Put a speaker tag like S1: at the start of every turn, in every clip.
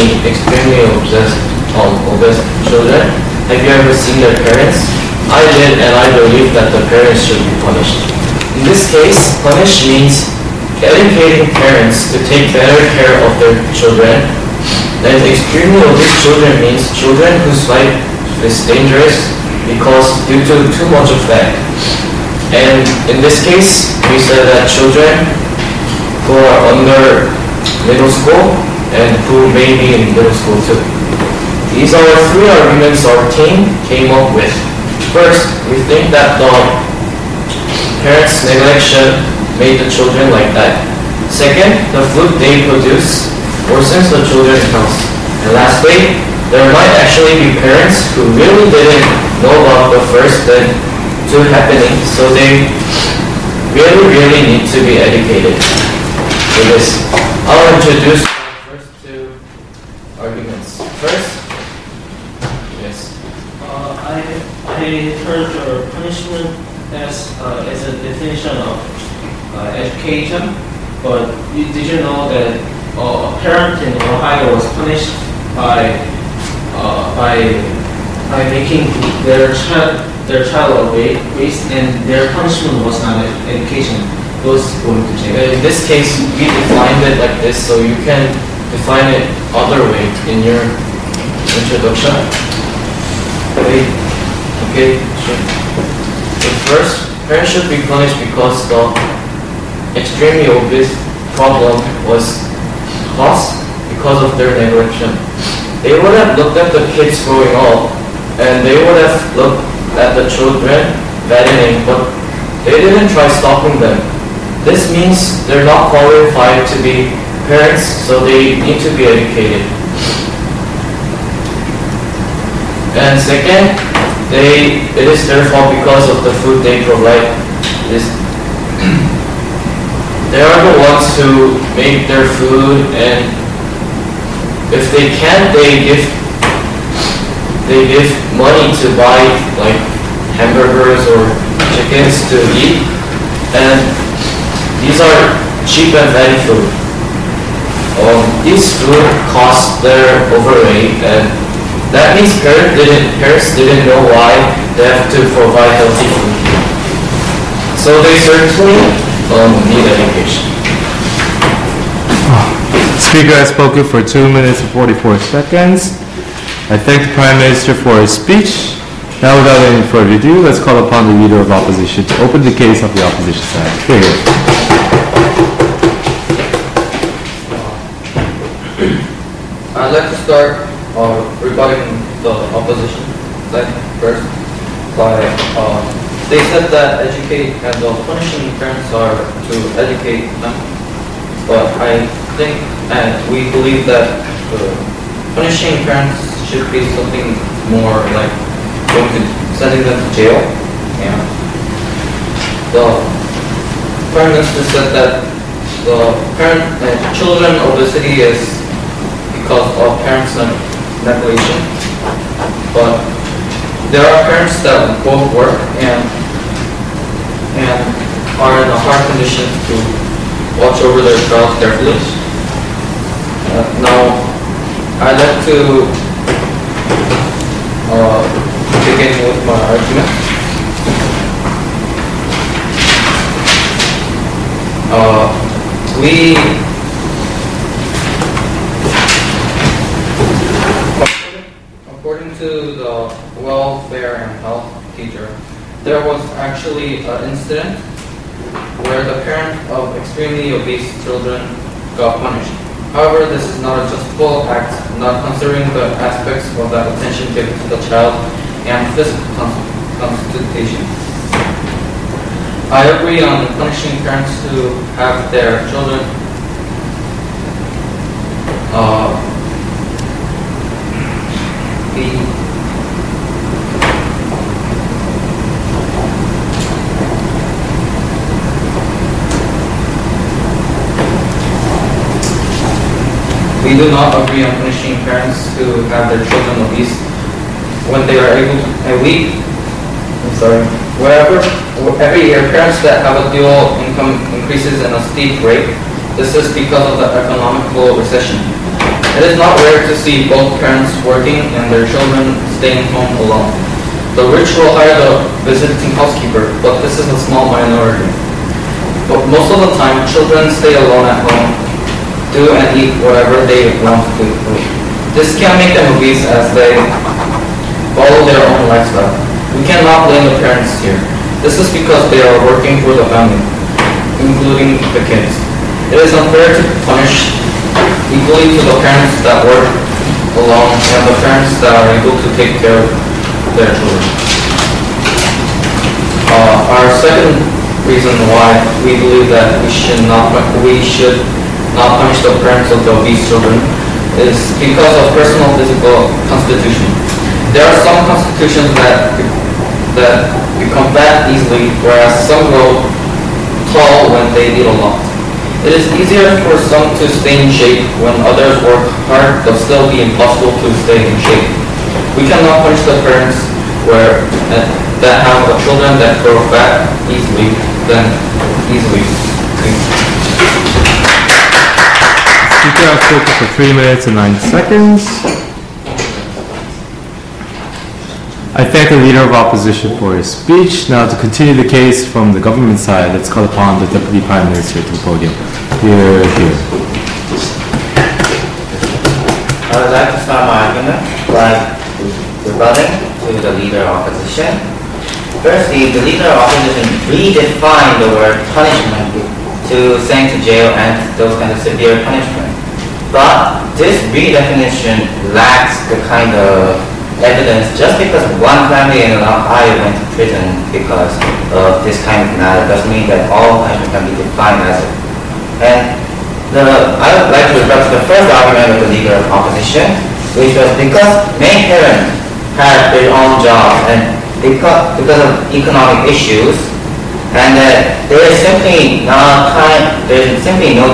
S1: any extremely obese children, have you ever seen their parents? I did, and I believe that the parents should be punished. In this case, punish means educating parents to take better care of their children. And extremely obese children means children whose life is dangerous because due to too much of fat. And in this case, we said that children who are under middle school and who may be in middle school too. These are three arguments our team came up with. First, we think that the parents' neglection made the children like that. Second, the food they produce worsens the children's health. And lastly, there might actually be parents who really didn't know about the first and two happening, so they really need to be educated for this. I'll introduce the first two arguments. First, yes.
S2: I heard your punishment as a definition of education, but did you know that a parent in Ohio was punished by making their child obese, and their punishment was not education. It was going to jail.
S1: In this case, we defined it like this, so you can define it other way in your introduction. Okay, sure. So first, parents should be punished because the extremely obese problem was caused because of their neglection. They would have looked at the kids growing up, and they would have looked at the children fattening, but they didn't try stopping them. This means they're not qualified to be parents, so they need to be educated. And second, it is their fault because of the food they provide. They are the ones who make their food, and if they can't, they give money to buy like hamburgers or chickens to eat, and these are cheap and fatty food. These food cost their overweight, and that means parents didn't know why they have to provide healthy food. So they certainly need education.
S3: Speaker has spoken for 2 minutes and 44 seconds. I thank the Prime Minister for his speech. Now, without any further ado, let's call upon the Leader of Opposition to open the case of the opposition side. Here, here.
S1: I'd like to start rebutting the opposition side first by they said that educate and punishing parents are to educate them, but I think and we believe that punishing parents should be something more like sending them to jail. Yeah. The Prime Minister said that the children obesity is because of parents' neglection, but there are parents that both work and are in a hard condition to watch over their child carefully. Now, I'd like to begin with my argument. According to the welfare and health teacher, there was actually an incident where the parent of extremely obese children got punished. However, this is not a justifiable act, not considering the aspects of that attention given to the child and physical constitution. I agree on punishing parents who have their children We do not agree on punishing parents who have their children obese when they are able to, every year parents that have a dual income increases in a steep rate. This is because of the economical recession. It is not rare to see both parents working and their children staying home alone. The rich will hire the visiting housekeeper, but this is a small minority. But most of the time, children stay alone at home, do and eat whatever they want to do. This can make them obese as they follow their own lifestyle. We cannot blame the parents here. This is because they are working for the family, including the kids. It is unfair to punish equally to the parents that work alone and the parents that are able to take care of their children. Our second reason why we believe that we should not punish the parents of the obese children is because of personal physical constitution. There are some constitutions that become fat easily, whereas some grow tall when they eat a lot. It is easier for some to stay in shape when others work hard, but still be impossible to stay in shape. We cannot punish the parents that have children that grow fat easily.
S3: Speaker has spoken for 3 minutes and 9 seconds. I thank the Leader of Opposition for his speech. Now to continue the case from the government side, let's call upon the Deputy Prime Minister to the podium. Here.
S4: I would like to start my argument by rebutting to the Leader of Opposition. Firstly, the Leader of Opposition redefined the word punishment to send to jail and those kind of severe punishment. But this redefinition lacks the kind of evidence. Just because one family in Ohio went to prison because of this kind of matter doesn't mean that all punishment can be defined as it. And I would like to rebut to the first argument of the Leader of Opposition, which was because many parents have their own jobs and because of economic issues, and there is simply no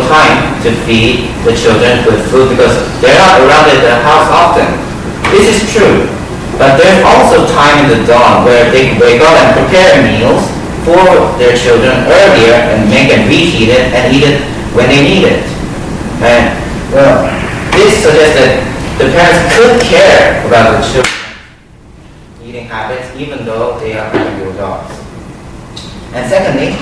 S4: time to feed the children with food because they're not around at the house often. This is true, but there's also time in the dawn where they can wake up and prepare meals for their children earlier and make them reheat it and eat it when they need it. And well, this suggests that the parents could care about the children eating habits even though they are having their jobs. And secondly,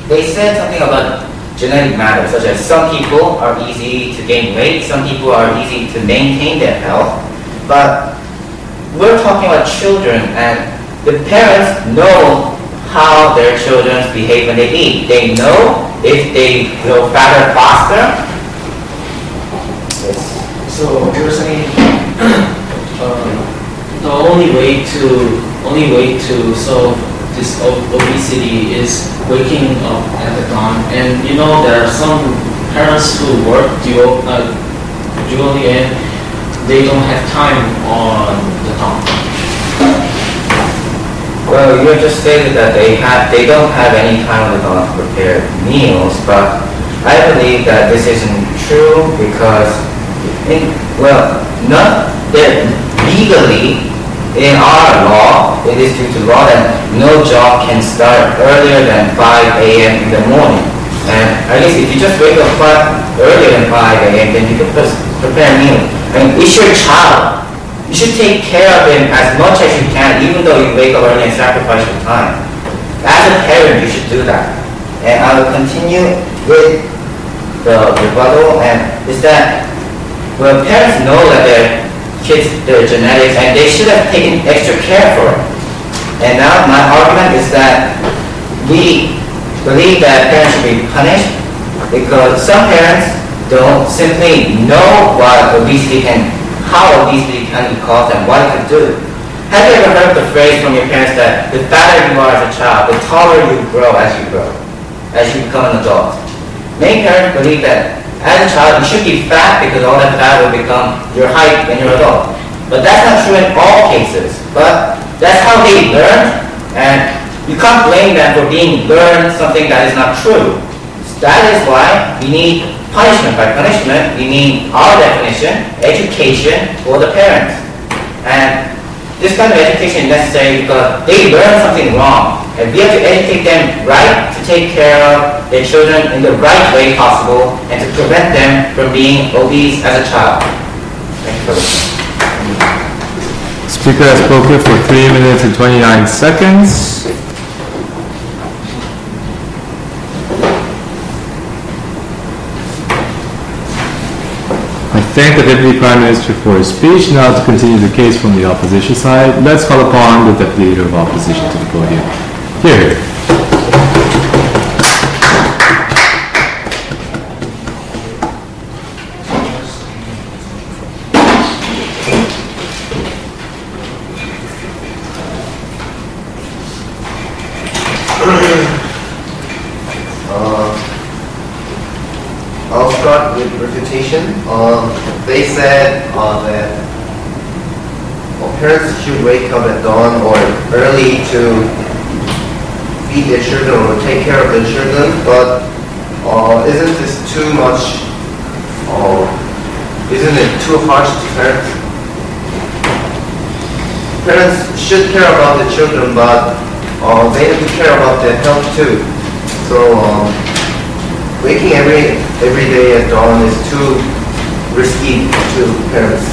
S4: they said something about genetic matters, such as some people are easy to gain weight, some people are easy to maintain their health. But we're talking about children, and the parents know how their children behave when they eat. They know if they grow fatter faster. Yes.
S2: So you're saying the only way to solve this obesity is waking up at the dawn, and you know there are some parents who work dually and they don't have time on the dawn.
S4: Well, you just stated that they don't have any time on the dawn to prepare meals, but I believe that this isn't true because, legally, in our law, it is due to law that no job can start earlier than 5 a.m. in the morning. And I guess if you just wake up earlier than 5 a.m., then you can prepare a meal. I mean, it's your child. You should take care of him as much as you can, even though you wake up early and sacrifice your time. As a parent, you should do that. And I will continue with the rebuttal, and is that, well, parents know that their genetics, and they should have taken extra care for it. And now my argument is that we believe that parents should be punished because some parents don't simply know how obesity can be caused and what it could do. Have you ever heard the phrase from your parents that the fatter you are as a child, the taller you grow, as you become an adult? Many parents believe that as a child, you should be fat because all that fat will become your height when you're an adult. But that's not true in all cases. But that's how they learn, and you can't blame them for being learned something that is not true. That is why we need punishment. By punishment, we mean our definition, education for the parents. And this kind of education is necessary because they learn something wrong. And we have to educate them right to take care of their children in the right way possible and to prevent them from being obese as a child.
S3: speaker has spoken for 3 minutes and 29 seconds. I thank the Deputy Prime Minister for his speech. Now to continue the case from the opposition side, let's call upon the Deputy Leader of Opposition to the podium. Here.
S5: I'll start with refutation. They said that parents should wake up at dawn or early to feed their children or take care of their children, but isn't this too much? Isn't it too harsh to parents? Parents should care about their children, but they have to care about their health too. So waking every day at dawn is too risky to parents.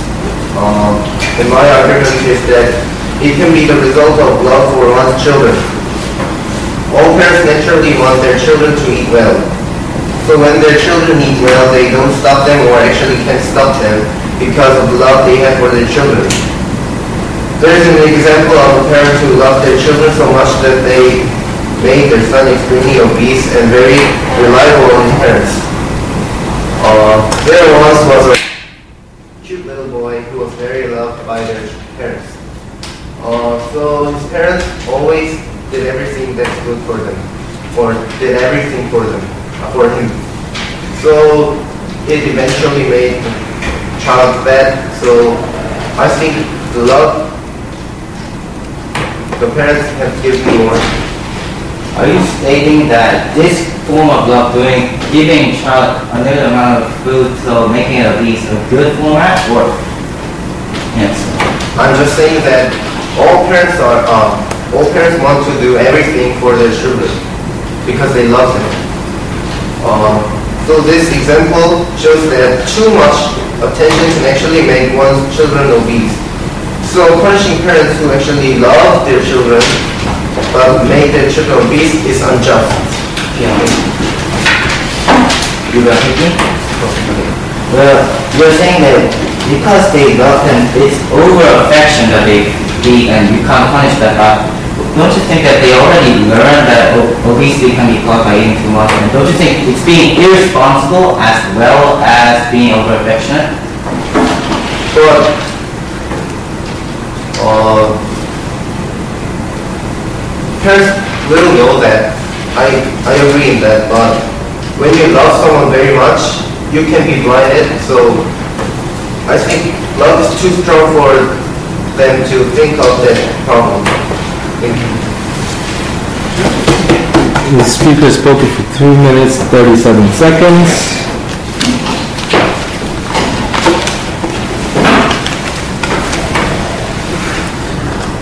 S5: And my argument is that it can be the result of love for one's children. All parents naturally want their children to eat well. So when their children eat well, they don't stop them or actually can stop them because of the love they have for their children. There is an example of a parent who loved their children so much that they made their son extremely obese and very reliable on his parents. There once was a cute little boy who was very loved by their parents. So his parents always did everything that's good for them, or did everything for them, for him. So it eventually made the child fat. So I think the love the parents have given more.
S4: Are you stating that this form of love, giving child a little amount of food, so making it obese, a good format, or yes?
S5: I'm just saying that all parents want to do everything for their children because they love them. So this example shows that too much attention can actually make one's children obese. So punishing parents who actually love their children but make their children obese is unjust.
S4: You were thinking? Well, you're saying that because they love them, it's over-affection that they eat and you can't punish that. Don't you think that they already learned that obesity can be caused by eating too much? And don't you think it's being irresponsible as well as being over-affectionate?
S5: But parents will know that. I agree in that, but when you love someone very much, you can be blinded. So I think love is too strong for them to think of that problem. Thank you.
S3: The speaker has spoken for 3 minutes, 37 seconds.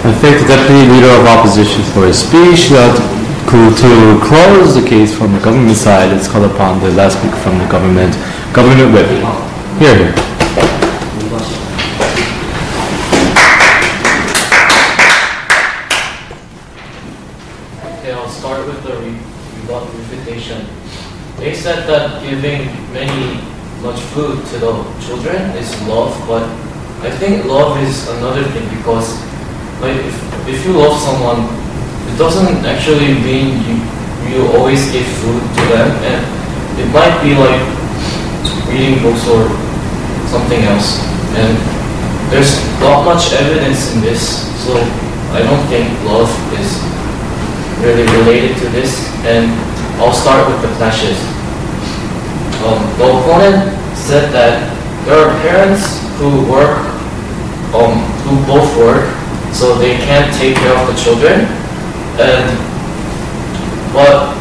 S3: I thank the Deputy Leader of Opposition for his speech. To close the case from the government side, let's call upon the last speaker from the government whip. Here.
S1: Okay, I'll start with the refutation. They said that giving much food to the children is love, but I think love is another thing because like if you love someone, it doesn't actually mean you always give food to them, and it might be like reading books or something else. And there's not much evidence in this, so I don't think love is really related to this. And I'll start with the clashes. The opponent said that there are parents who both work, so they can't take care of the children. But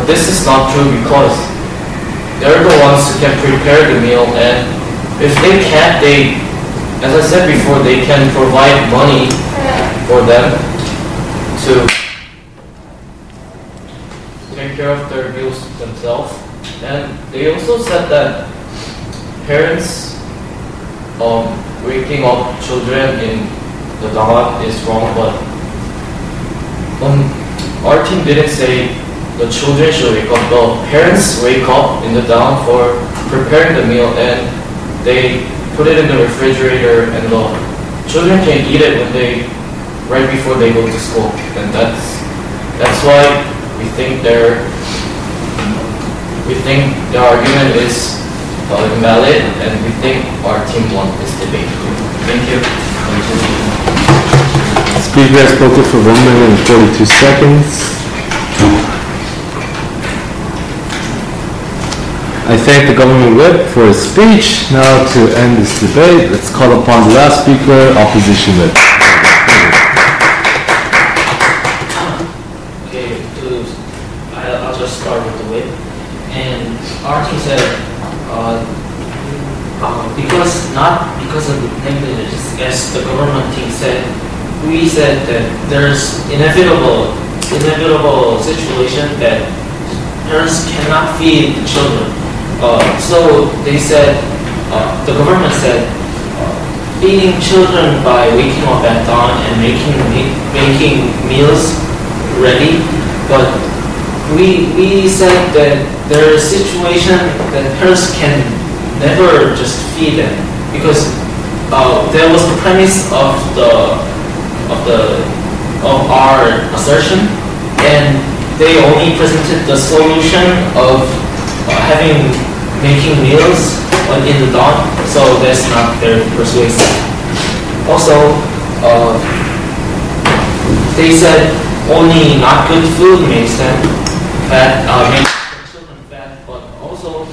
S1: this is not true because they're the ones who can prepare the meal, and if they can't, as I said before, they can provide money for them to take care of their meals themselves. And they also said that parents waking up children in the dawn is wrong, but our team didn't say the children should wake up. The parents wake up in the dawn for preparing the meal, and they put it in the refrigerator, and the children can eat it right before they go to school. And that's why we think the argument is invalid, and we think our team won this debate. Thank you.
S3: Speaker has spoken for 1 minute and 42 seconds. I thank the government whip for his speech. Now to end this debate, let's call upon the last speaker, opposition whip.
S2: Okay, I'll just start with the whip. And our team said, not because of negligence, as the government team said, we said that there's inevitable situation that parents cannot feed the children. So they said, the government said, feeding children by waking up at dawn and making meals ready. But we said that there is a situation that parents can never just feed them, because that was the premise of our assertion, and they only presented the solution of making meals in the dawn, so that's not very persuasive. Also, they said only not good food makes them fat, makes children fat, but also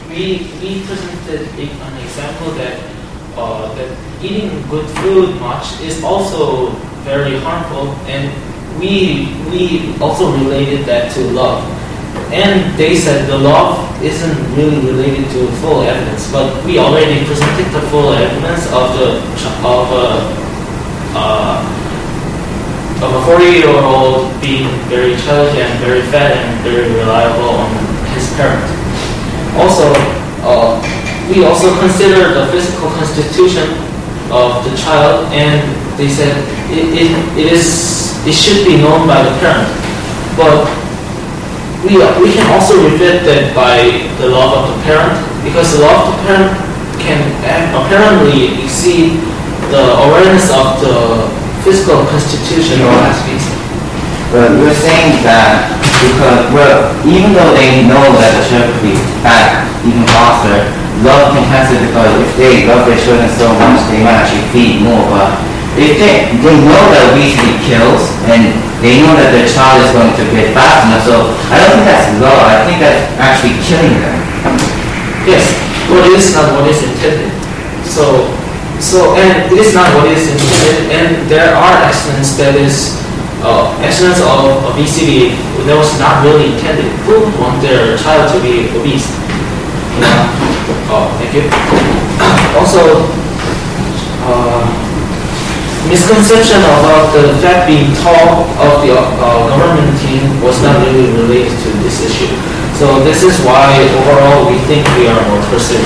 S2: we presented an example that eating good food much is also very harmful, and we also related that to love. And they said the love isn't really related to full evidence, but we already presented the full evidence of a 40-year-old being very childish and very fat and very reliable on his parent. Also, we also consider the physical constitution of the child, and they said it should be known by the parent. But we can also refute that by the love of the parent, because the love of the parent can apparently exceed the awareness of the physical constitution of athletes.
S4: But we're saying that because, well, even though they know that the child could be fat even faster, love can cancel, because if they love their children so much, they might actually feed more. But if they know that obesity kills, and they know that their child is going to get fat enough, so I don't think that's love. I think that's actually killing them.
S2: Yes, but it is not what is intended. And it is not what is intended, and there are accidents accidents of obesity that was not really intended. Who would want their child to be obese? Thank you. Also, misconception about the fat being tall of the government team was not really related to this issue. So this is why overall we think we are more persuasive.